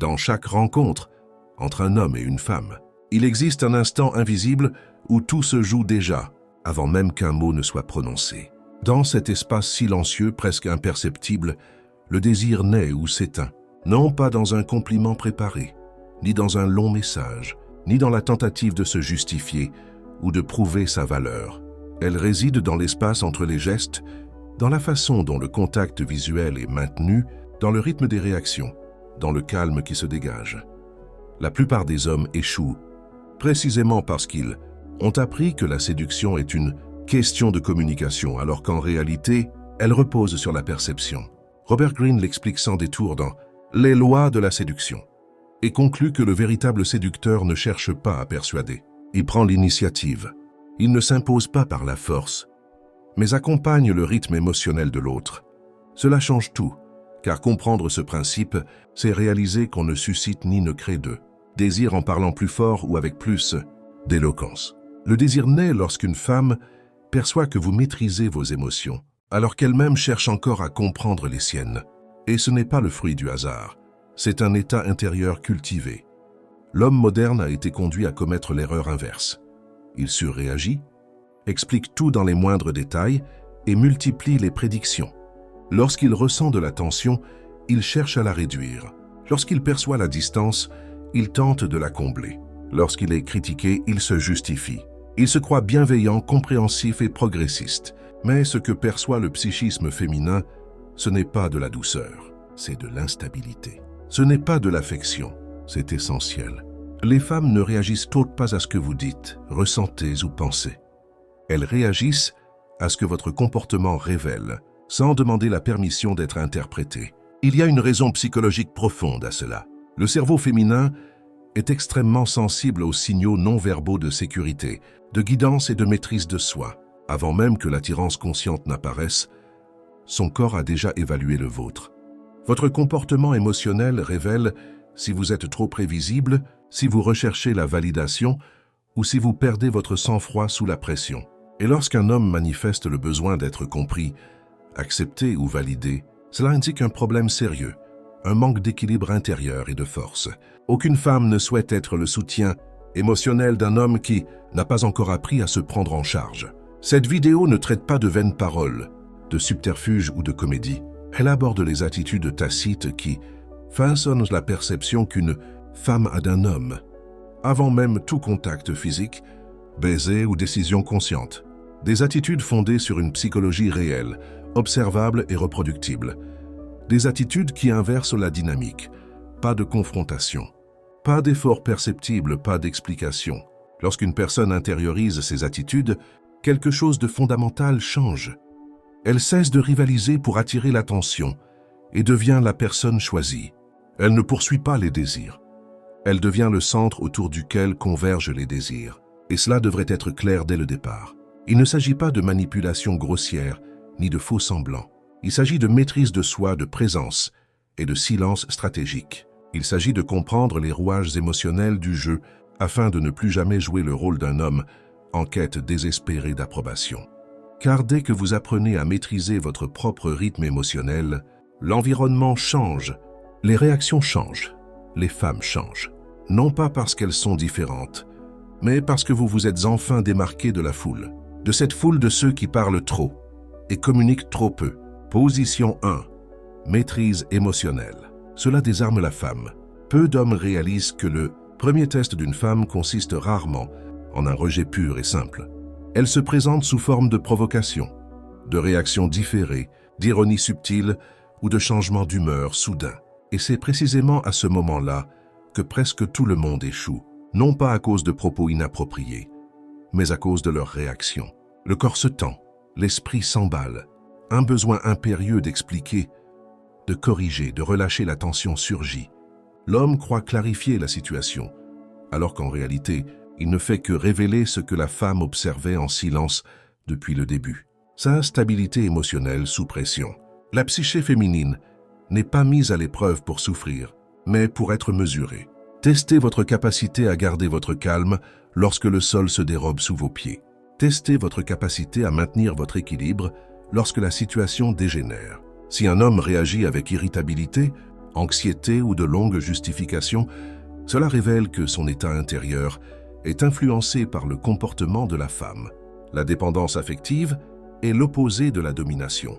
Dans chaque rencontre entre un homme et une femme, il existe un instant invisible où tout se joue déjà, avant même qu'un mot ne soit prononcé. Dans cet espace silencieux, presque imperceptible, le désir naît ou s'éteint, non pas dans un compliment préparé, ni dans un long message, ni dans la tentative de se justifier ou de prouver sa valeur. Elle réside dans l'espace entre les gestes, dans la façon dont le contact visuel est maintenu, dans le rythme des réactions, dans le calme qui se dégage. La plupart des hommes échouent, précisément parce qu'ils ont appris que la séduction est une question de communication, alors qu'en réalité, elle repose sur la perception. Robert Greene l'explique sans détour dans « Les lois de la séduction » et conclut que le véritable séducteur ne cherche pas à persuader. Il prend l'initiative. Il ne s'impose pas par la force, mais accompagne le rythme émotionnel de l'autre. Cela change tout, car comprendre ce principe, c'est réaliser qu'on ne suscite ni ne crée de désir en parlant plus fort ou avec plus d'éloquence. Le désir naît lorsqu'une femme perçoit que vous maîtrisez vos émotions, alors qu'elle-même cherche encore à comprendre les siennes. Et ce n'est pas le fruit du hasard, c'est un état intérieur cultivé. L'homme moderne a été conduit à commettre l'erreur inverse. Il surréagit, explique tout dans les moindres détails et multiplie les prédictions. Lorsqu'il ressent de la tension, il cherche à la réduire. Lorsqu'il perçoit la distance, il tente de la combler. Lorsqu'il est critiqué, il se justifie. Il se croit bienveillant, compréhensif et progressiste. Mais ce que perçoit le psychisme féminin, ce n'est pas de la douceur, c'est de l'instabilité. Ce n'est pas de l'affection, c'est essentiel. Les femmes ne réagissent toutes pas à ce que vous dites, ressentez ou pensez. Elles réagissent à ce que votre comportement révèle, sans demander la permission d'être interprété. Il y a une raison psychologique profonde à cela. Le cerveau féminin est extrêmement sensible aux signaux non-verbaux de sécurité, de guidance et de maîtrise de soi. Avant même que l'attirance consciente n'apparaisse, son corps a déjà évalué le vôtre. Votre comportement émotionnel révèle si vous êtes trop prévisible, si vous recherchez la validation ou si vous perdez votre sang-froid sous la pression. Et lorsqu'un homme manifeste le besoin d'être compris, accepté ou validé, cela indique un problème sérieux, un manque d'équilibre intérieur et de force. Aucune femme ne souhaite être le soutien émotionnel d'un homme qui n'a pas encore appris à se prendre en charge. Cette vidéo ne traite pas de vaines paroles, de subterfuges ou de comédie. Elle aborde les attitudes tacites qui façonnent la perception qu'une femme a d'un homme, avant même tout contact physique, baiser ou décision consciente. Des attitudes fondées sur une psychologie réelle, observable et reproductible. Des attitudes qui inversent la dynamique. Pas de confrontation. Pas d'effort perceptible, pas d'explication. Lorsqu'une personne intériorise ces attitudes, quelque chose de fondamental change. Elle cesse de rivaliser pour attirer l'attention et devient la personne choisie. Elle ne poursuit pas les désirs. Elle devient le centre autour duquel convergent les désirs. Et cela devrait être clair dès le départ. Il ne s'agit pas de manipulation grossière ni de faux semblants. Il s'agit de maîtrise de soi, de présence et de silence stratégique. Il s'agit de comprendre les rouages émotionnels du jeu afin de ne plus jamais jouer le rôle d'un homme en quête désespérée d'approbation. Car dès que vous apprenez à maîtriser votre propre rythme émotionnel, l'environnement change, les réactions changent, les femmes changent. Non pas parce qu'elles sont différentes, mais parce que vous vous êtes enfin démarqué de la foule. De cette foule de ceux qui parlent trop et communiquent trop peu. Position 1. Maîtrise émotionnelle. Cela désarme la femme. Peu d'hommes réalisent que le premier test d'une femme consiste rarement en un rejet pur et simple. Elle se présente sous forme de provocation, de réactions différées, d'ironie subtile ou de changements d'humeur soudains. Et c'est précisément à ce moment-là que presque tout le monde échoue, non pas à cause de propos inappropriés, mais à cause de leurs réactions. Le corps se tend, l'esprit s'emballe, un besoin impérieux d'expliquer, de corriger, de relâcher la tension surgit. L'homme croit clarifier la situation, alors qu'en réalité, il ne fait que révéler ce que la femme observait en silence depuis le début. Sa instabilité émotionnelle sous pression. La psyché féminine n'est pas mise à l'épreuve pour souffrir, mais pour être mesurée. Testez votre capacité à garder votre calme lorsque le sol se dérobe sous vos pieds. Testez votre capacité à maintenir votre équilibre lorsque la situation dégénère. Si un homme réagit avec irritabilité, anxiété ou de longues justifications, cela révèle que son état intérieur est influencé par le comportement de la femme. La dépendance affective est l'opposé de la domination.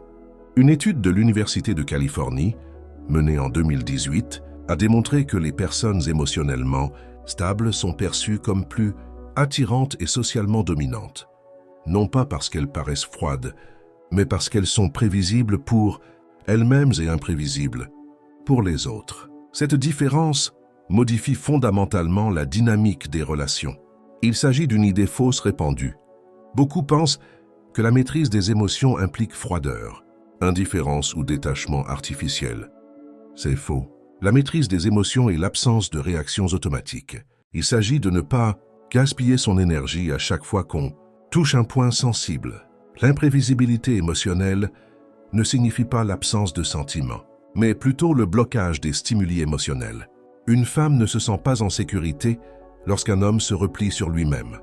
Une étude de l'Université de Californie, menée en 2018, a démontré que les personnes émotionnellement stables sont perçues comme plus attirantes et socialement dominantes. Non pas parce qu'elles paraissent froides, mais parce qu'elles sont prévisibles pour elles-mêmes et imprévisibles pour les autres. Cette différence modifie fondamentalement la dynamique des relations. Il s'agit d'une idée fausse répandue. Beaucoup pensent que la maîtrise des émotions implique froideur, indifférence ou détachement artificiel. C'est faux. La maîtrise des émotions est l'absence de réactions automatiques. Il s'agit de ne pas gaspiller son énergie à chaque fois qu'on touche un point sensible. L'imprévisibilité émotionnelle ne signifie pas l'absence de sentiments, mais plutôt le blocage des stimuli émotionnels. Une femme ne se sent pas en sécurité lorsqu'un homme se replie sur lui-même.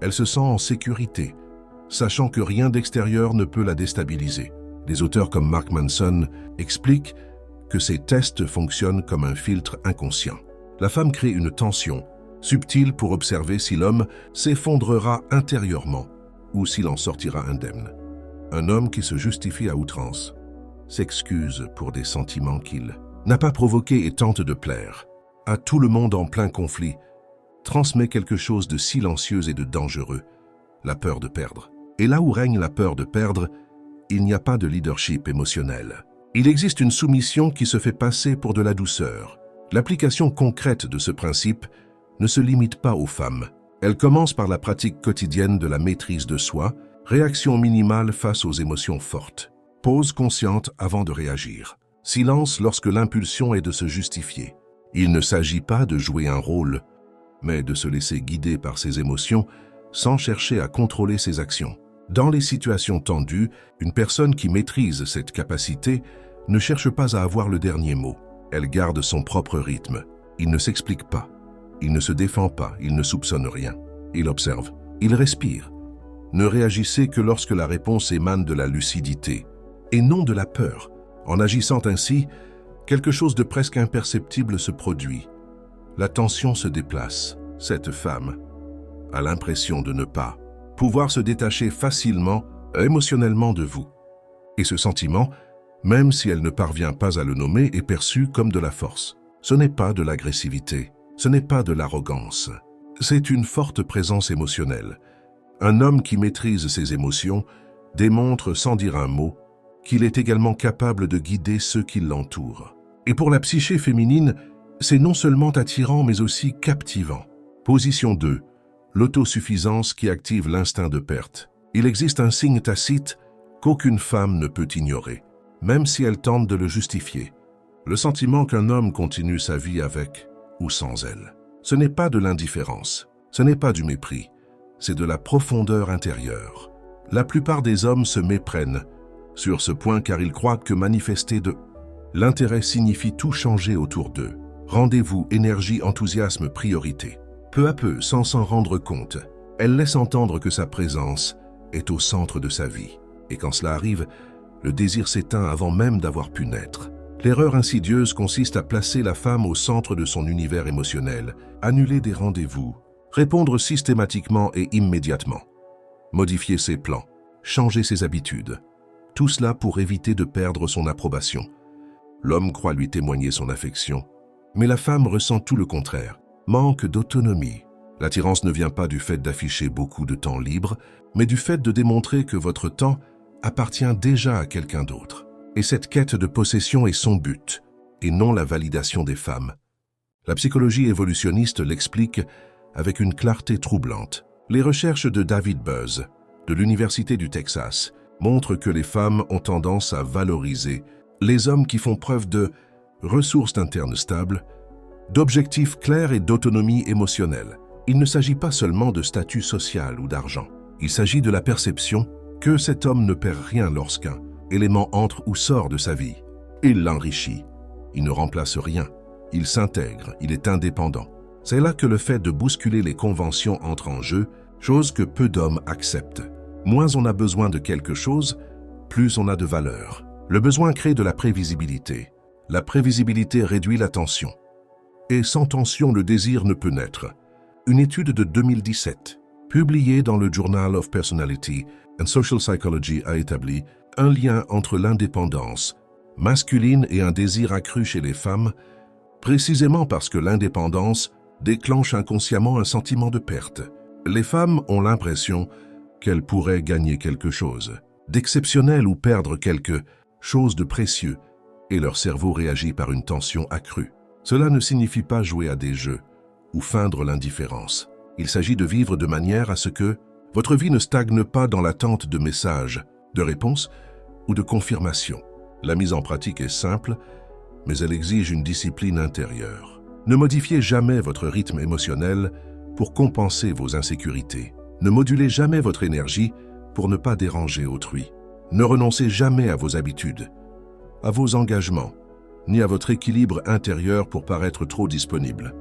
Elle se sent en sécurité, sachant que rien d'extérieur ne peut la déstabiliser. Des auteurs comme Mark Manson expliquent que ces tests fonctionnent comme un filtre inconscient. La femme crée une tension subtile pour observer si l'homme s'effondrera intérieurement ou s'il en sortira indemne. Un homme qui se justifie à outrance, s'excuse pour des sentiments qu'il n'a pas provoqués et tente de plaire à tout le monde en plein conflit, transmet quelque chose de silencieux et de dangereux, la peur de perdre. Et là où règne la peur de perdre, il n'y a pas de leadership émotionnel. Il existe une soumission qui se fait passer pour de la douceur. L'application concrète de ce principe ne se limite pas aux femmes. Elle commence par la pratique quotidienne de la maîtrise de soi, réaction minimale face aux émotions fortes, pause consciente avant de réagir, silence lorsque l'impulsion est de se justifier. Il ne s'agit pas de jouer un rôle, mais de se laisser guider par ses émotions sans chercher à contrôler ses actions. Dans les situations tendues, une personne qui maîtrise cette capacité ne cherche pas à avoir le dernier mot. Elle garde son propre rythme. Il ne s'explique pas. Il ne se défend pas. Il ne soupçonne rien. Il observe. Il respire. Ne réagissez que lorsque la réponse émane de la lucidité et non de la peur. En agissant ainsi, quelque chose de presque imperceptible se produit. La tension se déplace. Cette femme a l'impression de ne pas pouvoir se détacher facilement, émotionnellement de vous. Et ce sentiment, même si elle ne parvient pas à le nommer, est perçu comme de la force. Ce n'est pas de l'agressivité, ce n'est pas de l'arrogance. C'est une forte présence émotionnelle. Un homme qui maîtrise ses émotions démontre sans dire un mot qu'il est également capable de guider ceux qui l'entourent. Et pour la psyché féminine, c'est non seulement attirant mais aussi captivant. Position 2. L'autosuffisance qui active l'instinct de perte. Il existe un signe tacite qu'aucune femme ne peut ignorer, même si elle tente de le justifier. Le sentiment qu'un homme continue sa vie avec ou sans elle. Ce n'est pas de l'indifférence, ce n'est pas du mépris, c'est de la profondeur intérieure. La plupart des hommes se méprennent sur ce point car ils croient que manifester de l'intérêt signifie tout changer autour d'eux. Rendez-vous, énergie, enthousiasme, priorité. Peu à peu, sans s'en rendre compte, elle laisse entendre que sa présence est au centre de sa vie. Et quand cela arrive, le désir s'éteint avant même d'avoir pu naître. L'erreur insidieuse consiste à placer la femme au centre de son univers émotionnel, annuler des rendez-vous, répondre systématiquement et immédiatement, modifier ses plans, changer ses habitudes. Tout cela pour éviter de perdre son approbation. L'homme croit lui témoigner son affection, mais la femme ressent tout le contraire. Manque d'autonomie. L'attirance ne vient pas du fait d'afficher beaucoup de temps libre, mais du fait de démontrer que votre temps appartient déjà à quelqu'un d'autre. Et cette quête de possession est son but, et non la validation des femmes. La psychologie évolutionniste l'explique avec une clarté troublante. Les recherches de David Buzz, de l'Université du Texas, montrent que les femmes ont tendance à valoriser les hommes qui font preuve de ressources internes stables, d'objectifs clairs et d'autonomie émotionnelle. Il ne s'agit pas seulement de statut social ou d'argent. Il s'agit de la perception que cet homme ne perd rien lorsqu'un élément entre ou sort de sa vie. Il l'enrichit. Il ne remplace rien. Il s'intègre. Il est indépendant. C'est là que le fait de bousculer les conventions entre en jeu, chose que peu d'hommes acceptent. Moins on a besoin de quelque chose, plus on a de valeur. Le besoin crée de la prévisibilité. La prévisibilité réduit la tension. Et sans tension, le désir ne peut naître. Une étude de 2017, publiée dans le Journal of Personality and Social Psychology, a établi un lien entre l'indépendance masculine et un désir accru chez les femmes, précisément parce que l'indépendance déclenche inconsciemment un sentiment de perte. Les femmes ont l'impression qu'elles pourraient gagner quelque chose d'exceptionnel ou perdre quelque chose de précieux, et leur cerveau réagit par une tension accrue. Cela ne signifie pas jouer à des jeux ou feindre l'indifférence. Il s'agit de vivre de manière à ce que votre vie ne stagne pas dans l'attente de messages, de réponses ou de confirmations. La mise en pratique est simple, mais elle exige une discipline intérieure. Ne modifiez jamais votre rythme émotionnel pour compenser vos insécurités. Ne modulez jamais votre énergie pour ne pas déranger autrui. Ne renoncez jamais à vos habitudes, à vos engagements, ni à votre équilibre intérieur pour paraître trop disponible.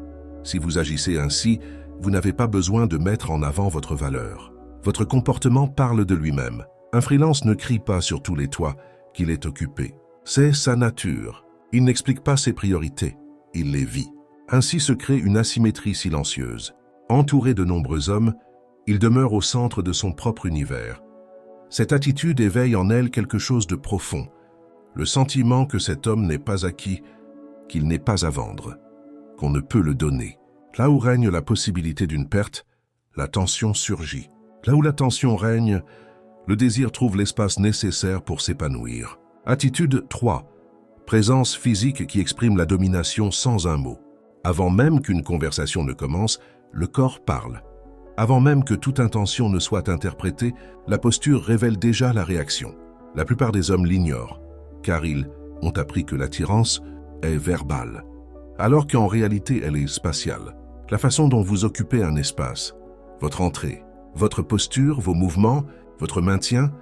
Si vous agissez ainsi, vous n'avez pas besoin de mettre en avant votre valeur. Votre comportement parle de lui-même. Un freelance ne crie pas sur tous les toits qu'il est occupé. C'est sa nature. Il n'explique pas ses priorités, il les vit. Ainsi se crée une asymétrie silencieuse. Entouré de nombreux hommes, il demeure au centre de son propre univers. Cette attitude éveille en elle quelque chose de profond, le sentiment que cet homme n'est pas acquis, qu'il n'est pas à vendre, qu'on ne peut le donner. Là où règne la possibilité d'une perte, la tension surgit. Là où la tension règne, le désir trouve l'espace nécessaire pour s'épanouir. Attitude 3. Présence physique qui exprime la domination sans un mot. Avant même qu'une conversation ne commence, le corps parle. Avant même que toute intention ne soit interprétée, la posture révèle déjà la réaction. La plupart des hommes l'ignorent, car ils ont appris que l'attirance est verbale, alors qu'en réalité elle est spatiale. La façon dont vous occupez un espace, votre entrée, votre posture, vos mouvements, votre maintien,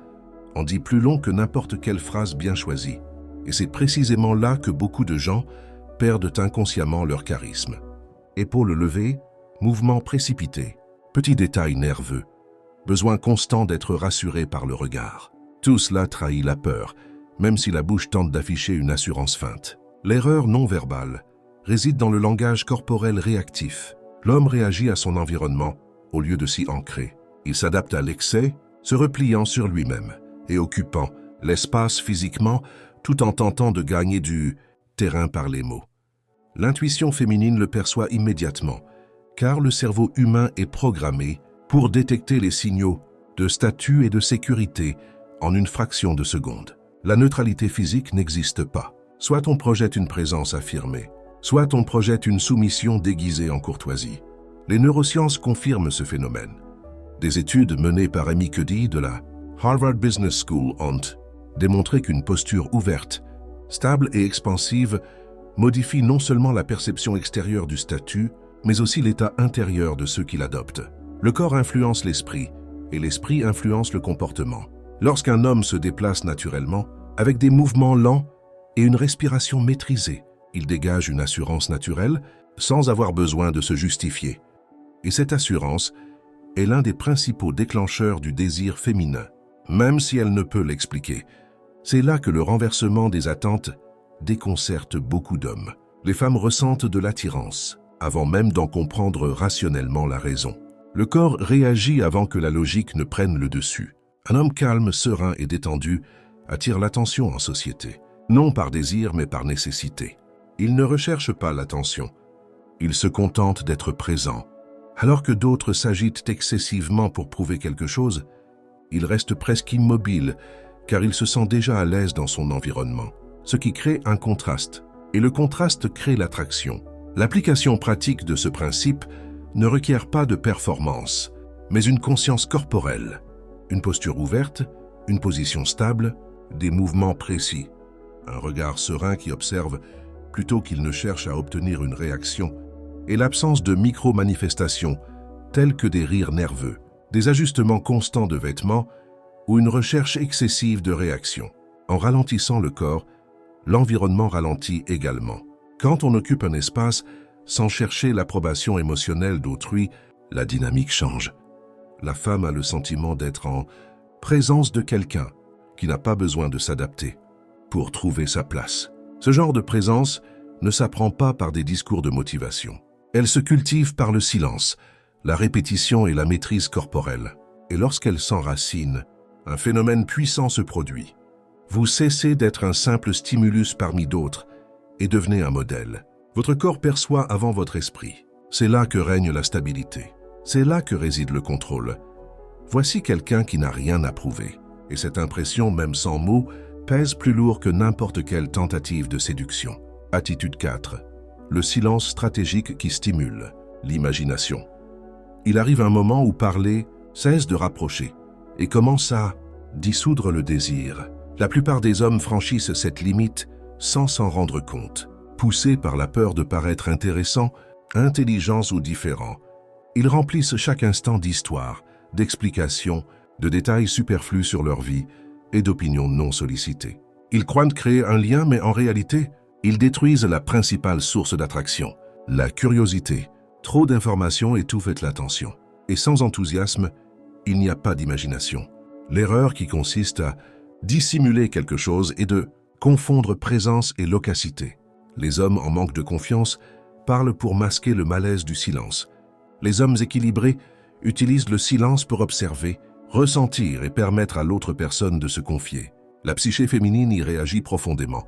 en dit plus long que n'importe quelle phrase bien choisie. Et c'est précisément là que beaucoup de gens perdent inconsciemment leur charisme. Épaules levées, mouvements précipités, petits détails nerveux, besoin constant d'être rassuré par le regard. Tout cela trahit la peur, même si la bouche tente d'afficher une assurance feinte. L'erreur non verbale réside dans le langage corporel réactif. L'homme réagit à son environnement au lieu de s'y ancrer. Il s'adapte à l'excès, se repliant sur lui-même et occupant l'espace physiquement tout en tentant de gagner du terrain par les mots. L'intuition féminine le perçoit immédiatement, car le cerveau humain est programmé pour détecter les signaux de statut et de sécurité en une fraction de seconde. La neutralité physique n'existe pas. Soit on projette une présence affirmée, soit on projette une soumission déguisée en courtoisie. Les neurosciences confirment ce phénomène. Des études menées par Amy Cuddy de la Harvard Business School ont démontré qu'une posture ouverte, stable et expansive modifie non seulement la perception extérieure du statut, mais aussi l'état intérieur de ceux qui l'adoptent. Le corps influence l'esprit, et l'esprit influence le comportement. Lorsqu'un homme se déplace naturellement, avec des mouvements lents et une respiration maîtrisée, il dégage une assurance naturelle sans avoir besoin de se justifier. Et cette assurance est l'un des principaux déclencheurs du désir féminin, même si elle ne peut l'expliquer. C'est là que le renversement des attentes déconcerte beaucoup d'hommes. Les femmes ressentent de l'attirance, avant même d'en comprendre rationnellement la raison. Le corps réagit avant que la logique ne prenne le dessus. Un homme calme, serein et détendu attire l'attention en société, non par désir mais par nécessité. Il ne recherche pas l'attention, il se contente d'être présent. Alors que d'autres s'agitent excessivement pour prouver quelque chose, il reste presque immobile car il se sent déjà à l'aise dans son environnement, ce qui crée un contraste. Et le contraste crée l'attraction. L'application pratique de ce principe ne requiert pas de performance, mais une conscience corporelle, une posture ouverte, une position stable, des mouvements précis, un regard serein qui observe plutôt qu'il ne cherche à obtenir une réaction, et l'absence de micro-manifestations telles que des rires nerveux, des ajustements constants de vêtements ou une recherche excessive de réaction. En ralentissant le corps, l'environnement ralentit également. Quand on occupe un espace sans chercher l'approbation émotionnelle d'autrui, la dynamique change. La femme a le sentiment d'être en présence de quelqu'un qui n'a pas besoin de s'adapter pour trouver sa place. Ce genre de présence ne s'apprend pas par des discours de motivation. Elle se cultive par le silence, la répétition et la maîtrise corporelle. Et lorsqu'elle s'enracine, un phénomène puissant se produit. Vous cessez d'être un simple stimulus parmi d'autres et devenez un modèle. Votre corps perçoit avant votre esprit. C'est là que règne la stabilité. C'est là que réside le contrôle. Voici quelqu'un qui n'a rien à prouver. Et cette impression, même sans mots, pèse plus lourd que n'importe quelle tentative de séduction. Attitude 4. Le silence stratégique qui stimule l'imagination. Il arrive un moment où parler cesse de rapprocher et commence à dissoudre le désir. La plupart des hommes franchissent cette limite sans s'en rendre compte. Poussés par la peur de paraître intéressants, intelligents ou différents, ils remplissent chaque instant d'histoires, d'explications, de détails superflus sur leur vie et d'opinions non sollicitées. Ils croient créer un lien, mais en réalité, ils détruisent la principale source d'attraction, la curiosité. Trop d'informations étouffent l'attention. Et sans enthousiasme, il n'y a pas d'imagination. L'erreur qui consiste à dissimuler quelque chose est de confondre présence et loquacité. Les hommes en manque de confiance parlent pour masquer le malaise du silence. Les hommes équilibrés utilisent le silence pour observer, ressentir et permettre à l'autre personne de se confier. La psyché féminine y réagit profondément,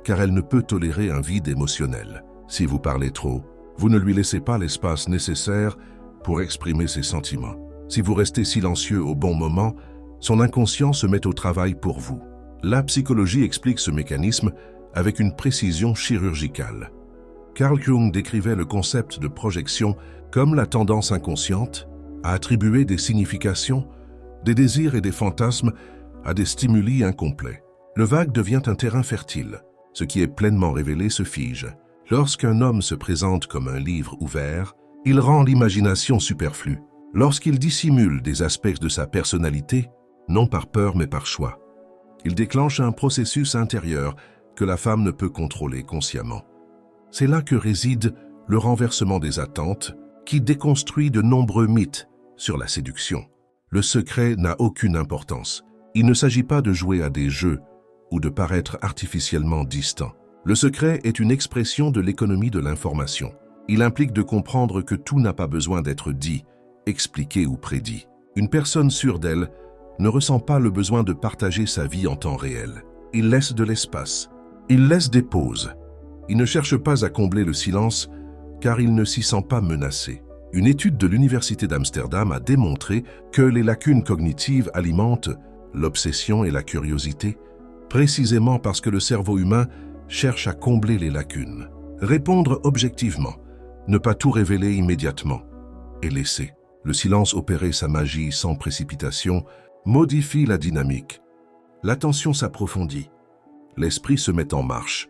car elle ne peut tolérer un vide émotionnel. Si vous parlez trop, vous ne lui laissez pas l'espace nécessaire pour exprimer ses sentiments. Si vous restez silencieux au bon moment, son inconscient se met au travail pour vous. La psychologie explique ce mécanisme avec une précision chirurgicale. Carl Jung décrivait le concept de projection comme la tendance inconsciente à attribuer des significations, des désirs et des fantasmes à des stimuli incomplets. Le vague devient un terrain fertile. Ce qui est pleinement révélé se fige. Lorsqu'un homme se présente comme un livre ouvert, il rend l'imagination superflue. Lorsqu'il dissimule des aspects de sa personnalité, non par peur mais par choix, il déclenche un processus intérieur que la femme ne peut contrôler consciemment. C'est là que réside le renversement des attentes qui déconstruit de nombreux mythes sur la séduction. Le secret n'a aucune importance. Il ne s'agit pas de jouer à des jeux ou de paraître artificiellement distant. Le secret est une expression de l'économie de l'information. Il implique de comprendre que tout n'a pas besoin d'être dit, expliqué ou prédit. Une personne sûre d'elle ne ressent pas le besoin de partager sa vie en temps réel. Il laisse de l'espace. Il laisse des pauses. Il ne cherche pas à combler le silence car il ne s'y sent pas menacé. Une étude de l'Université d'Amsterdam a démontré que les lacunes cognitives alimentent l'obsession et la curiosité, précisément parce que le cerveau humain cherche à combler les lacunes. Répondre objectivement, ne pas tout révéler immédiatement, et laisser le silence opérer sa magie sans précipitation, modifie la dynamique. L'attention s'approfondit, l'esprit se met en marche,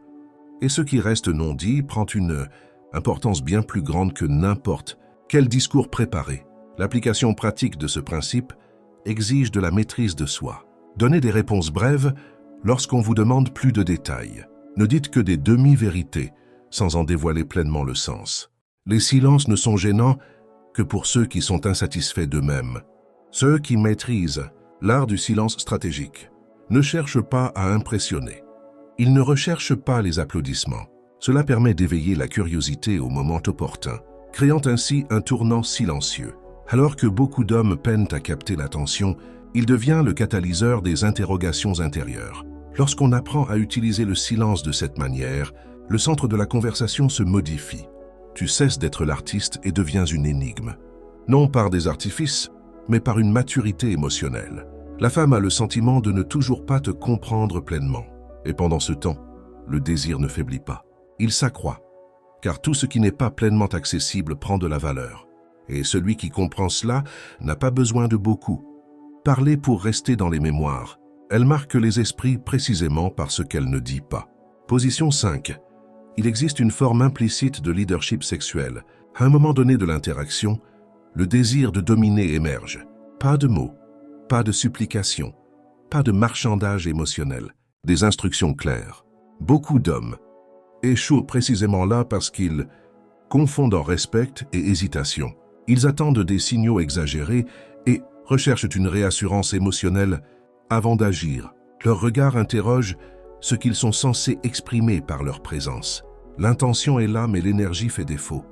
et ce qui reste non dit prend une importance bien plus grande que n'importe quel discours préparé. L'application pratique de ce principe exige de la maîtrise de soi. Donnez des réponses brèves lorsqu'on vous demande plus de détails. Ne dites que des demi-vérités sans en dévoiler pleinement le sens. Les silences ne sont gênants que pour ceux qui sont insatisfaits d'eux-mêmes. Ceux qui maîtrisent l'art du silence stratégique ne cherchent pas à impressionner. Ils ne recherchent pas les applaudissements. Cela permet d'éveiller la curiosité au moment opportun, créant ainsi un tournant silencieux. Alors que beaucoup d'hommes peinent à capter l'attention, il devient le catalyseur des interrogations intérieures. Lorsqu'on apprend à utiliser le silence de cette manière, le centre de la conversation se modifie. Tu cesses d'être l'artiste et deviens une énigme. Non par des artifices, mais par une maturité émotionnelle. La femme a le sentiment de ne toujours pas te comprendre pleinement. Et pendant ce temps, le désir ne faiblit pas. Il s'accroît, car tout ce qui n'est pas pleinement accessible prend de la valeur. Et celui qui comprend cela n'a pas besoin de beaucoup. Parler pour rester dans les mémoires. Elle marque les esprits précisément par ce qu'elle ne dit pas. Position 5. Il existe une forme implicite de leadership sexuel. À un moment donné de l'interaction, le désir de dominer émerge. Pas de mots, pas de supplications, pas de marchandage émotionnel, des instructions claires. Beaucoup d'hommes échouent précisément là parce qu'ils confondent en respect et hésitation. Ils attendent des signaux exagérés et recherchent une réassurance émotionnelle avant d'agir. Leur regard interroge ce qu'ils sont censés exprimer par leur présence. L'intention est là, mais l'énergie fait défaut.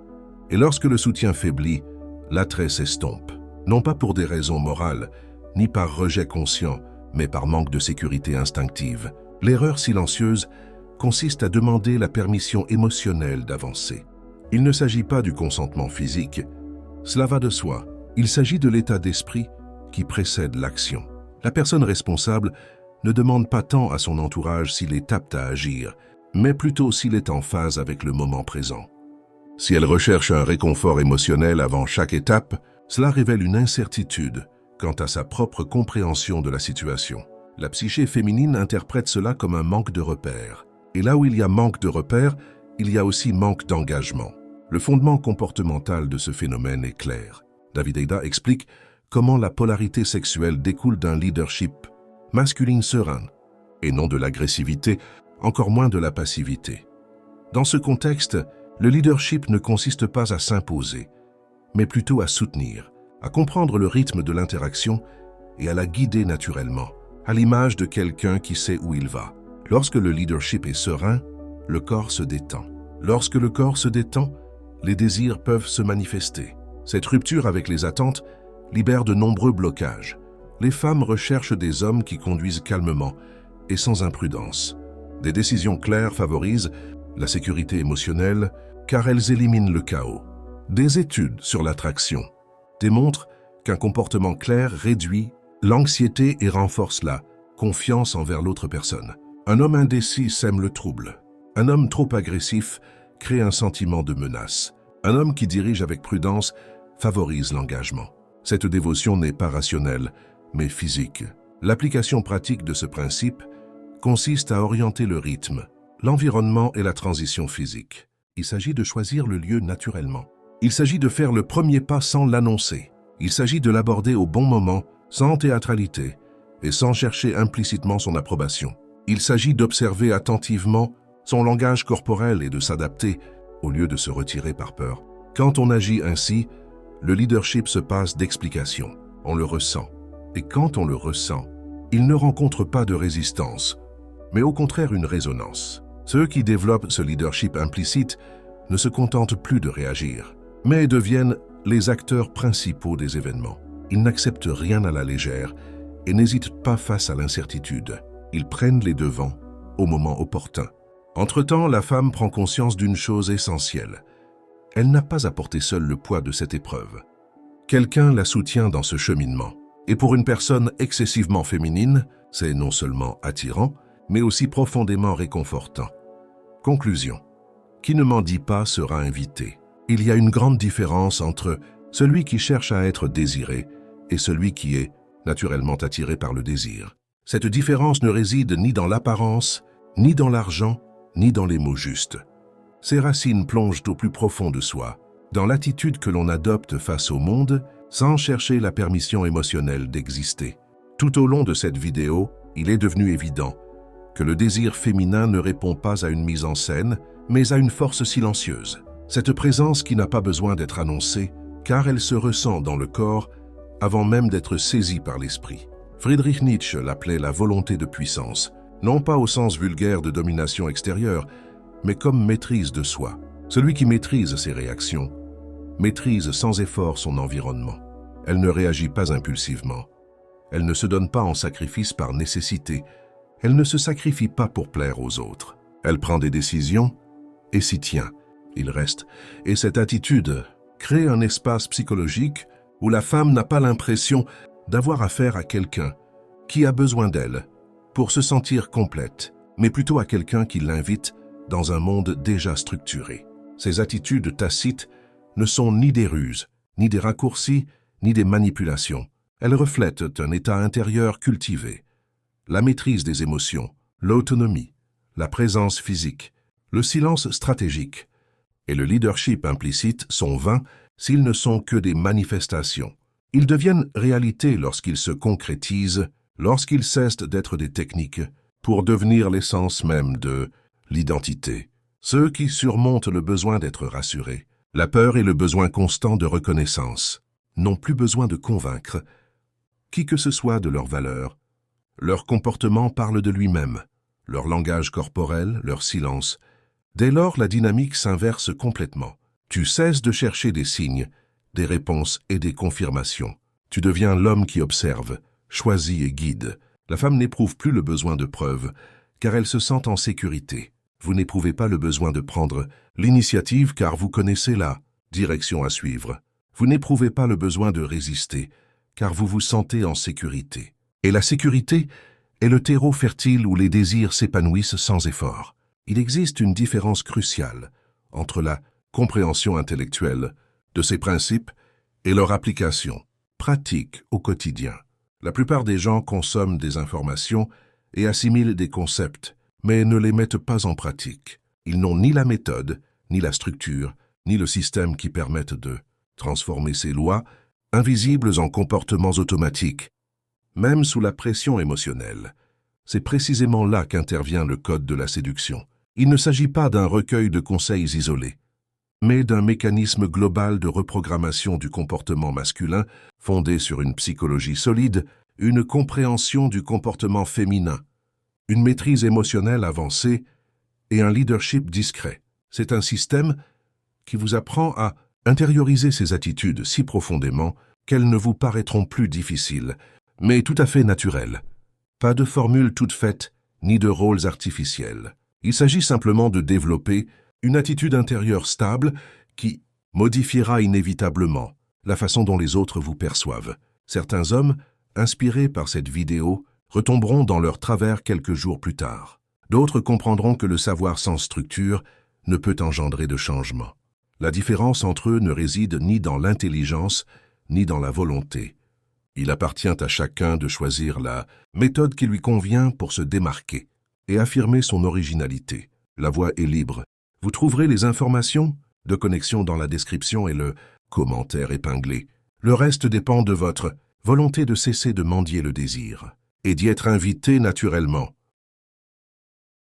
Et lorsque le soutien faiblit, l'attrait s'estompe. Non pas pour des raisons morales, ni par rejet conscient, mais par manque de sécurité instinctive. L'erreur silencieuse consiste à demander la permission émotionnelle d'avancer. Il ne s'agit pas du consentement physique. Cela va de soi. Il s'agit de l'état d'esprit qui précède l'action. La personne responsable ne demande pas tant à son entourage s'il est apte à agir, mais plutôt s'il est en phase avec le moment présent. Si elle recherche un réconfort émotionnel avant chaque étape, cela révèle une incertitude quant à sa propre compréhension de la situation. La psyché féminine interprète cela comme un manque de repères. Et là où il y a manque de repères, il y a aussi manque d'engagement. Le fondement comportemental de ce phénomène est clair. David Haida explique comment la polarité sexuelle découle d'un leadership masculine serein, et non de l'agressivité, encore moins de la passivité. Dans ce contexte, le leadership ne consiste pas à s'imposer, mais plutôt à soutenir, à comprendre le rythme de l'interaction et à la guider naturellement, à l'image de quelqu'un qui sait où il va. Lorsque le leadership est serein, le corps se détend. Lorsque le corps se détend, les désirs peuvent se manifester. Cette rupture avec les attentes libère de nombreux blocages. Les femmes recherchent des hommes qui conduisent calmement et sans imprudence. Des décisions claires favorisent la sécurité émotionnelle car elles éliminent le chaos. Des études sur l'attraction démontrent qu'un comportement clair réduit l'anxiété et renforce la confiance envers l'autre personne. Un homme indécis sème le trouble. Un homme trop agressif crée un sentiment de menace. Un homme qui dirige avec prudence favorise l'engagement. Cette dévotion n'est pas rationnelle, mais physique. L'application pratique de ce principe consiste à orienter le rythme, l'environnement et la transition physique. Il s'agit de choisir le lieu naturellement. Il s'agit de faire le premier pas sans l'annoncer. Il s'agit de l'aborder au bon moment, sans théâtralité et sans chercher implicitement son approbation. Il s'agit d'observer attentivement son langage corporel et de s'adapter au lieu de se retirer par peur. Quand on agit ainsi, le leadership se passe d'explication. On le ressent. Et quand on le ressent, il ne rencontre pas de résistance, mais au contraire une résonance. Ceux qui développent ce leadership implicite ne se contentent plus de réagir, mais deviennent les acteurs principaux des événements. Ils n'acceptent rien à la légère et n'hésitent pas face à l'incertitude. Ils prennent les devants au moment opportun. Entre-temps, la femme prend conscience d'une chose essentielle. Elle n'a pas à porter seule le poids de cette épreuve. Quelqu'un la soutient dans ce cheminement. Et pour une personne excessivement féminine, c'est non seulement attirant, mais aussi profondément réconfortant. Conclusion. Qui ne m'en dit pas sera invité. Il y a une grande différence entre celui qui cherche à être désiré et celui qui est naturellement attiré par le désir. Cette différence ne réside ni dans l'apparence, ni dans l'argent, ni dans les mots justes. Ses racines plongent au plus profond de soi, dans l'attitude que l'on adopte face au monde, sans chercher la permission émotionnelle d'exister. Tout au long de cette vidéo, il est devenu évident que le désir féminin ne répond pas à une mise en scène, mais à une force silencieuse. Cette présence qui n'a pas besoin d'être annoncée, car elle se ressent dans le corps avant même d'être saisie par l'esprit. Friedrich Nietzsche l'appelait la volonté de puissance, non pas au sens vulgaire de domination extérieure, mais comme maîtrise de soi. Celui qui maîtrise ses réactions maîtrise sans effort son environnement. Elle ne réagit pas impulsivement. Elle ne se donne pas en sacrifice par nécessité. Elle ne se sacrifie pas pour plaire aux autres. Elle prend des décisions et s'y tient. Il reste. Et cette attitude crée un espace psychologique où la femme n'a pas l'impression d'avoir affaire à quelqu'un qui a besoin d'elle pour se sentir complète, mais plutôt à quelqu'un qui l'invite dans un monde déjà structuré. Ces attitudes tacites ne sont ni des ruses, ni des raccourcis, ni des manipulations. Elles reflètent un état intérieur cultivé, la maîtrise des émotions, l'autonomie, la présence physique, le silence stratégique et le leadership implicite sont vains s'ils ne sont que des manifestations. Ils deviennent réalité lorsqu'ils se concrétisent, lorsqu'ils cessent d'être des techniques, pour devenir l'essence même de l'identité. Ceux qui surmontent le besoin d'être rassurés, la peur et le besoin constant de reconnaissance, n'ont plus besoin de convaincre qui que ce soit de leur valeur. Leur comportement parle de lui-même. leur langage corporel, leur silence. Dès lors, la dynamique s'inverse complètement. Tu cesses de chercher des signes, des réponses et des confirmations. Tu deviens l'homme qui observe, choisit et guide. La femme n'éprouve plus le besoin de preuves, car elle se sent en sécurité. Vous n'éprouvez pas le besoin de prendre l'initiative, car vous connaissez la direction à suivre. Vous n'éprouvez pas le besoin de résister, car vous vous sentez en sécurité. Et la sécurité est le terreau fertile où les désirs s'épanouissent sans effort. Il existe une différence cruciale entre la compréhension intellectuelle de ces principes et leur application pratique au quotidien. La plupart des gens consomment des informations et assimilent des concepts, mais ne les mettent pas en pratique. Ils n'ont ni la méthode, ni la structure, ni le système qui permettent de transformer ces lois invisibles en comportements automatiques, même sous la pression émotionnelle. C'est précisément là qu'intervient le code de la séduction. Il ne s'agit pas d'un recueil de conseils isolés, mais d'un mécanisme global de reprogrammation du comportement masculin fondé sur une psychologie solide, une compréhension du comportement féminin, une maîtrise émotionnelle avancée et un leadership discret. C'est un système qui vous apprend à intérioriser ces attitudes si profondément qu'elles ne vous paraîtront plus difficiles, mais tout à fait naturelles. Pas de formule toute faite, ni de rôles artificiels. Il s'agit simplement de développer une attitude intérieure stable qui modifiera inévitablement la façon dont les autres vous perçoivent. Certains hommes, inspirés par cette vidéo, retomberont dans leur travers quelques jours plus tard. D'autres comprendront que le savoir sans structure ne peut engendrer de changement. La différence entre eux ne réside ni dans l'intelligence, ni dans la volonté. Il appartient à chacun de choisir la méthode qui lui convient pour se démarquer et affirmer son originalité. La voie est libre. Vous trouverez les informations de connexion dans la description et le commentaire épinglé. Le reste dépend de votre volonté de cesser de mendier le désir et d'y être invité naturellement.